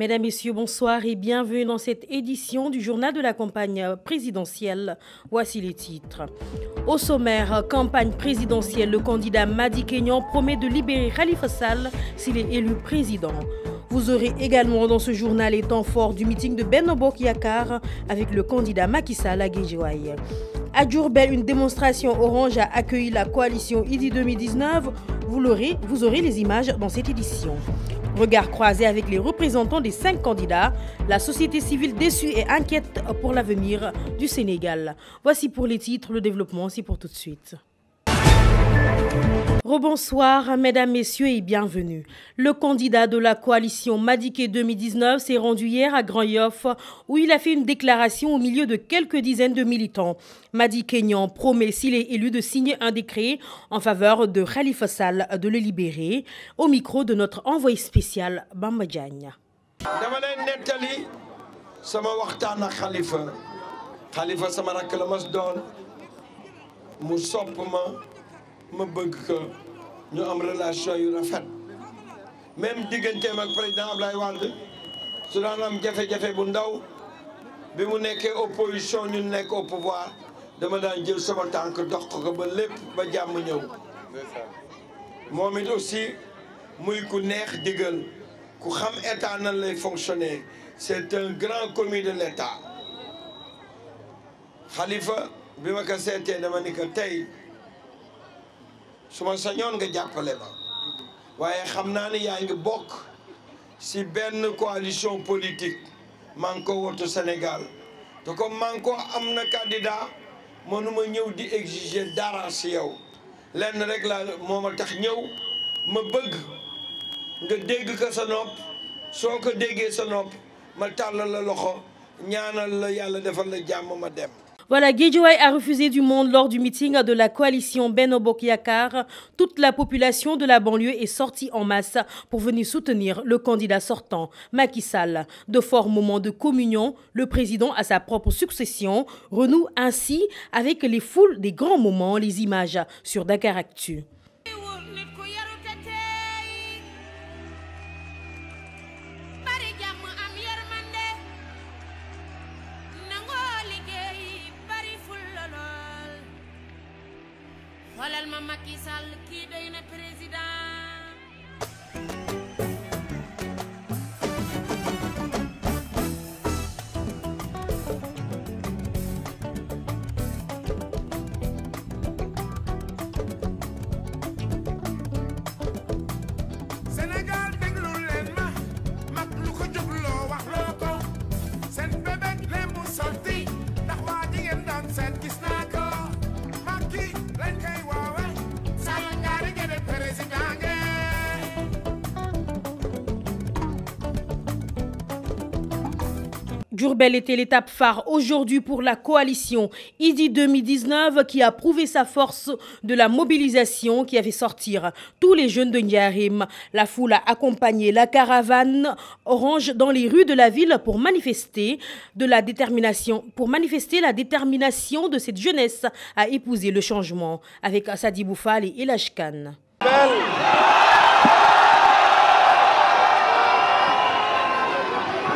Mesdames, Messieurs, bonsoir et bienvenue dans cette édition du journal de la campagne présidentielle. Voici les titres. Au sommaire, campagne présidentielle, le candidat Madi Kignon promet de libérer Khalifa Sall s'il est élu président. Vous aurez également dans ce journal les temps forts du meeting de Benno Bokk Yakaar avec le candidat Macky Sall à Guédiawaye. À Diourbel, une démonstration orange a accueilli la coalition Idy 2019. Vous aurez les images dans cette édition. Regard croisé avec les représentants des 5 candidats, la société civile déçue et inquiète pour l'avenir du Sénégal. Voici pour les titres, le développement, c'est pour tout de suite. Rebonsoir, mesdames, messieurs et bienvenue. Le candidat de la coalition Madické 2019 s'est rendu hier à Grand-Yoff où il a fait une déclaration au milieu de quelques dizaines de militants. Madi Kignon promet, s'il est élu, de signer un décret en faveur de Khalifa Sall de le libérer. Au micro de notre envoyé spécial Bamba Diagne. dama leen nettali sama waxtaan ak Khalifa sama rakk la mas doon mu sopp ma bëgg ko ñu am relation yu rafet même digganteem ak président Abdoulaye Wade su daan am jafe-jafe bu ndaw bi mu nekkee opposition ñu nekk au pouvoir dama daan jël sama tànk dox ko ba lépp ba jàmm ñëw moom it aussi muy ku neex digal ku xam état nan lay fonctionner c'est un grand commis de l'état Khalifa bi ma ko seetee dama ni ko tey su ma sañoon nga jàppale ma waaye xam naa ne yaa ngi bokk ci benn coalition politique Manko Wattu Sénégal te comme Manko am na candidat mënuma ñëw di exiger dara ci yow lenn rek la moo ma tax ñëw ma bëgg nga dégg ko sa nopp soo ko déggee sa nopp ma tàllal la loxo ñaanal la yàlla defal la jàmm ma dem. Voilà, Guédiawaye a refusé du monde lors du meeting de la coalition Benno Bokk Yakaar. Toute la population de la banlieue est sortie en masse pour venir soutenir le candidat sortant, Macky Sall. De forts moments de communion, le président à sa propre succession renoue ainsi avec les foules des grands moments, les images sur Dakaractu. xoolal ma Macky Sall kii doy na président Sénégal déglu leen ma mag lu ko jógloo wax loo ko seen bébét leen mu sotti ndax waa ji ngeen doon seet gis naa ko Macky lañ koy waawe Sall ngaari ngeen président ngeen. Diourbel était l'étape phare aujourd'hui pour la coalition Idy 2019 qui a prouvé sa force de la mobilisation qui a fait sortir tous les jeunes de Ndiarème. La foule a accompagné la caravane orange dans les rues de la ville pour manifester la détermination de cette jeunesse à épouser le changement avec Sadibou Fall et El Hadj Kane.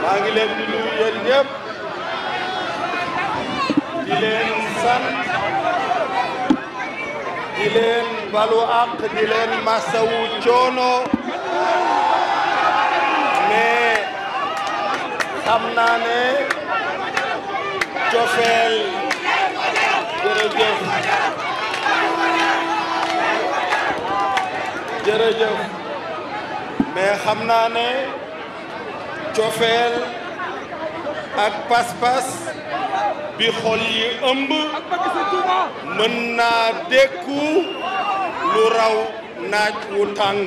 maa ngi leen di nuyu yéen ñëpp di leen sant di leen balu àq di leen masawu coono mais xam naa ne cofeel jërëjëf mais xam naa ne cofeel ak pas-pas bi xol yi ëmb mën naa dékku lu raw naaj wu tàng.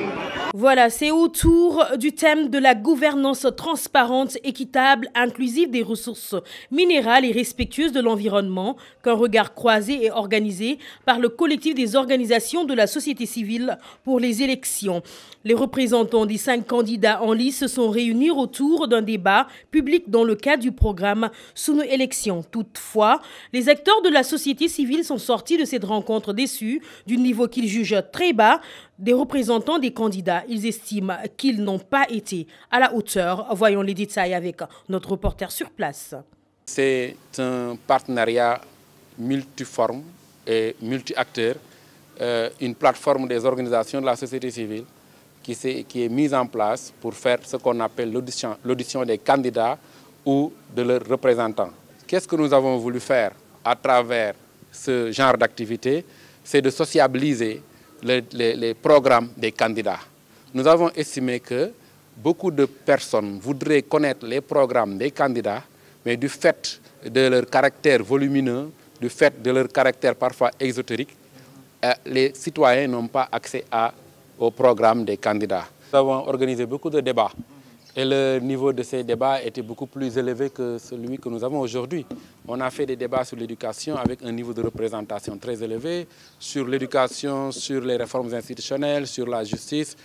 Voilà, c'est autour du thème de la gouvernance transparente, équitable, inclusive des ressources minérales et respectueuse de l'environnement qu'un regard croisé est organisé par le collectif des organisations de la société civile pour les élections. Les représentants des 5 candidats en lice se sont réunis autour d'un débat public dans le cadre du programme Sunu Élection. Toutefois, les acteurs de la société civile sont sortis de cette rencontre déçus du niveau qu'ils jugent très bas des représentants des candidats. Ils estiment qu'ils n'ont pas été à la hauteur. Voyons les détails avec notre reporter sur place. C'est un partenariat multiforme et multi-acteurs, une plateforme des organisations de la société civile qui est mise en place pour faire ce qu'on appelle l'audition des candidats ou de leurs représentants. Qu'est-ce que nous avons voulu faire à travers ce genre d'activité? C'est de sociabiliser les programmes des candidats. Nous avons estimé que beaucoup de personnes voudraient connaître les programmes des candidats, mais du fait de leur caractère volumineux, du fait de leur caractère parfois exotérique, les citoyens n'ont pas accès au programme des candidats. Nous avons organisé beaucoup de débats et le niveau de ces débats était beaucoup plus élevé que celui que nous avons aujourd'hui. On a fait des débats sur l'éducation avec un niveau de représentation très élevé, sur l'éducation, sur les réformes institutionnelles, sur la justice.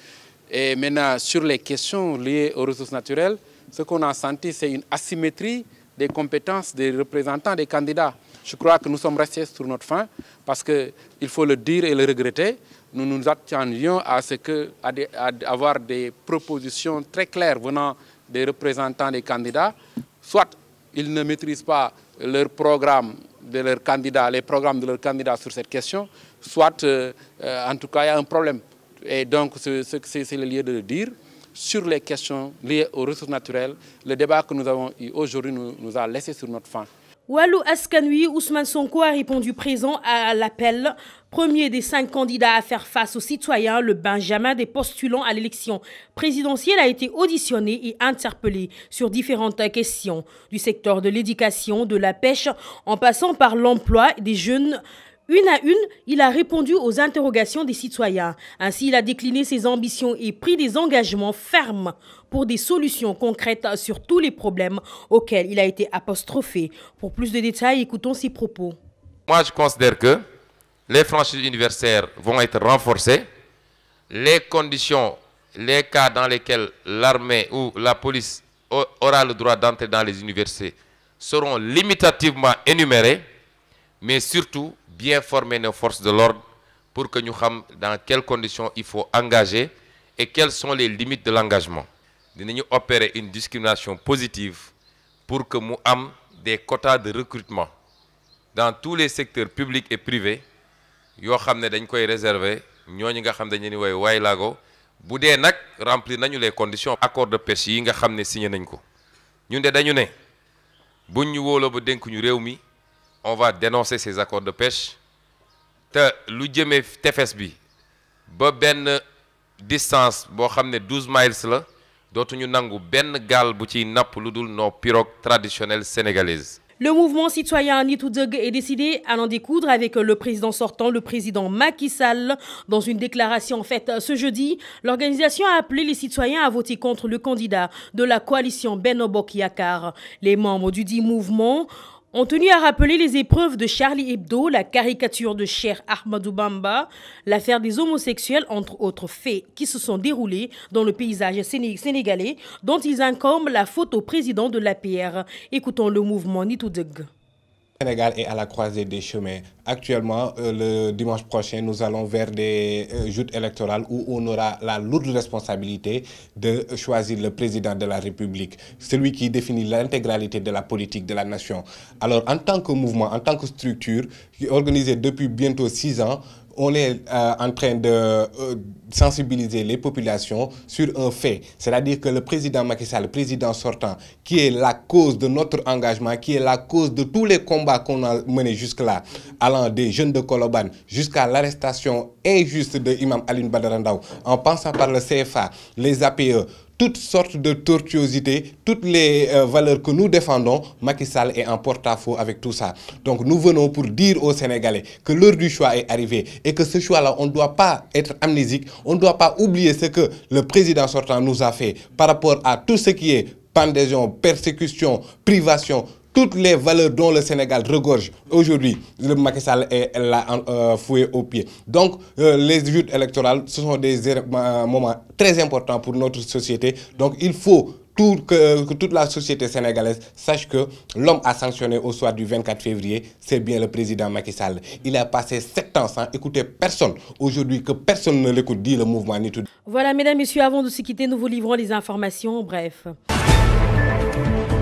Et maintenant, sur les questions liées aux ressources naturelles, ce qu'on a senti, c'est une asymétrie des compétences des représentants des candidats. Je crois que nous sommes restés sur notre faim parce qu'il faut le dire et le regretter. Nous nous attendions à avoir des propositions très claires venant des représentants des candidats. Soit ils ne maîtrisent pas leur programme de leurs candidats, les programmes de leurs candidats sur cette question, soit en tout cas il y a un problème. Et donc c'est le lieu de le dire. Sur les questions liées aux ressources naturelles, le débat que nous avons eu aujourd'hui nous a laissé sur notre faim. Wallu Askan Wi, Ousmane Sonko a répondu présent à l'appel. Premier des 5 candidats à faire face aux citoyens, le Benjamin des postulants à l'élection présidentielle a été auditionné et interpellé sur différentes questions du secteur de l'éducation, de la pêche, en passant par l'emploi des jeunes. Une à une, il a répondu aux interrogations des citoyens. Ainsi, il a décliné ses ambitions et pris des engagements fermes pour des solutions concrètes sur tous les problèmes auxquels il a été apostrophé. Pour plus de détails, écoutons ses propos. Moi, je considère que les franchises universitaires vont être renforcées. Les conditions, les cas dans lesquels l'armée ou la police aura le droit d'entrer dans les universités seront limitativement énumérés, mais surtout bien former nos forces de l'ordre pour que nous sachions dans quelles conditions il faut engager et quelles sont les limites de l'engagement. Nous allons opérer une discrimination positive pour que nous ayons des quotas de recrutement dans tous les secteurs publics et privés. Nous allons réserver ñooñu nga xam dañu woy waylago bu dee nag remplir nañu les conditions accord de pêche yi nga xam ne signé nañ ko ñun de dañu ne buñ ñu wóoloo ba dénk ñu réew mi on va dénoncer ces accords de pêche te lu jëmee tefes bi ba benn distance boo xam ne 12 miles la dootuñu nangu benn gaal bu ciy napp lu dul nos pirogues traditionnelles sénégalaises. Le mouvement citoyen Nitoudeg est décidé à en découdre avec le président sortant, le président Macky Sall. Dans une déclaration faite ce jeudi, l'organisation a appelé les citoyens à voter contre le candidat de la coalition Benno Bokk Yakaar. Les membres du dit mouvement ont tenu à rappeler les épreuves de Charlie Hebdo, la caricature de Cheikh Ahmadou Bamba, l'affaire des homosexuels, entre autres faits qui se sont déroulés dans le paysage sénégalais, dont ils incombent la faute au président de l'APR. Écoutons le mouvement Nitoudeg. Le Sénégal est à la croisée des chemins. Actuellement, le dimanche prochain, nous allons vers des joutes électorales où on aura la lourde responsabilité de choisir le président de la République, celui qui définit l'intégralité de la politique de la nation. Alors, en tant que mouvement, en tant que structure, organisée depuis bientôt 6 ans, on est en train de sensibiliser les populations sur un fait, c'est-à-dire que le président Macky Sall, le président sortant, qui est la cause de notre engagement, qui est la cause de tous les combats qu'on a menés jusque-là, allant des jeunes de Colobane jusqu'à l'arrestation injuste de Imam Alioune Badara Ndao, en passant par le CFA, les APE, toutes sortes de tortuosités, toutes les valeurs que nous défendons, Macky Sall est en porte-à-faux avec tout ça. Donc nous venons pour dire aux Sénégalais que l'heure du choix est arrivée et que ce choix-là, on ne doit pas être amnésique, on ne doit pas oublier ce que le président sortant nous a fait par rapport à tout ce qui est pendaison, persécution, privation, toutes les valeurs dont le Sénégal regorge. Aujourd'hui, le Macky Sall est là foué aux pieds. Donc, les joutes électorales, ce sont des moments très importants pour notre société. Donc, il faut que toute la société sénégalaise sache que l'homme à sanctionner au soir du 24 février, c'est bien le président Macky Sall. Il a passé 7 ans sans écouter personne. Aujourd'hui, que personne ne l'écoute, dit le mouvement Nitu. Voilà, mesdames, messieurs, avant de se quitter, nous vous livrons les informations. Bref.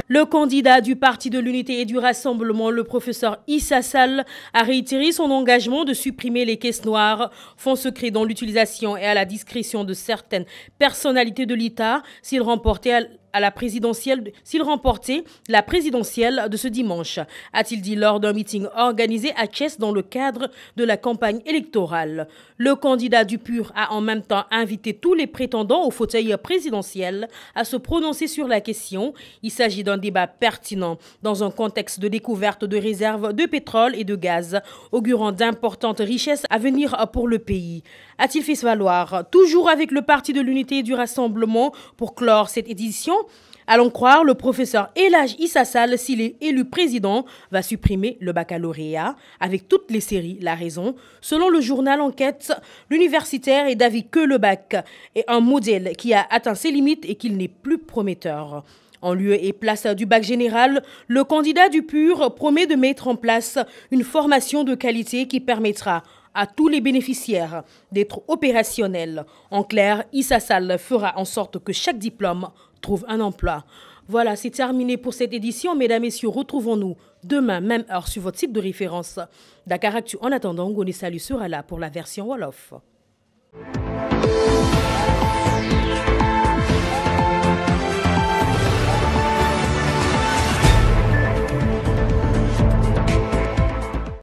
Le candidat du Parti de l'Unité et du Rassemblement, le professeur Issa Sall, a réitéré son engagement de supprimer les caisses noires, fonds secrets dont l'utilisation est à la discrétion de certaines personnalités de l'État s'il remportait la présidentielle de ce dimanche, a-t-il dit lors d'un meeting organisé à Thiès dans le cadre de la campagne électorale. Le candidat du PUR a en même temps invité tous les prétendants au fauteuil présidentiel à se prononcer sur la question. Il s'agit d'un débat pertinent dans un contexte de découverte de réserves de pétrole et de gaz, augurant d'importantes richesses à venir pour le pays. A-t-il fait valoir, toujours avec le Parti de l'Unité et du Rassemblement, pour clore cette édition? Allons croire le professeur Elhadji Issa Sall, s'il est élu président, va supprimer le baccalauréat avec toutes les séries. La raison, selon le journal Enquête, l'universitaire est d'avis que le bac est un modèle qui a atteint ses limites et qu'il n'est plus prometteur. En lieu et place du bac général, le candidat du PUR promet de mettre en place une formation de qualité qui permettra à tous les bénéficiaires d'être opérationnels. En clair, Issa Sall fera en sorte que chaque diplôme trouve un emploi. Voilà, c'est terminé pour cette édition. Mesdames, Messieurs, retrouvons-nous demain, même heure, sur votre site de référence Dakaractu. En attendant, Ngoné Salut sera là pour la version Wolof.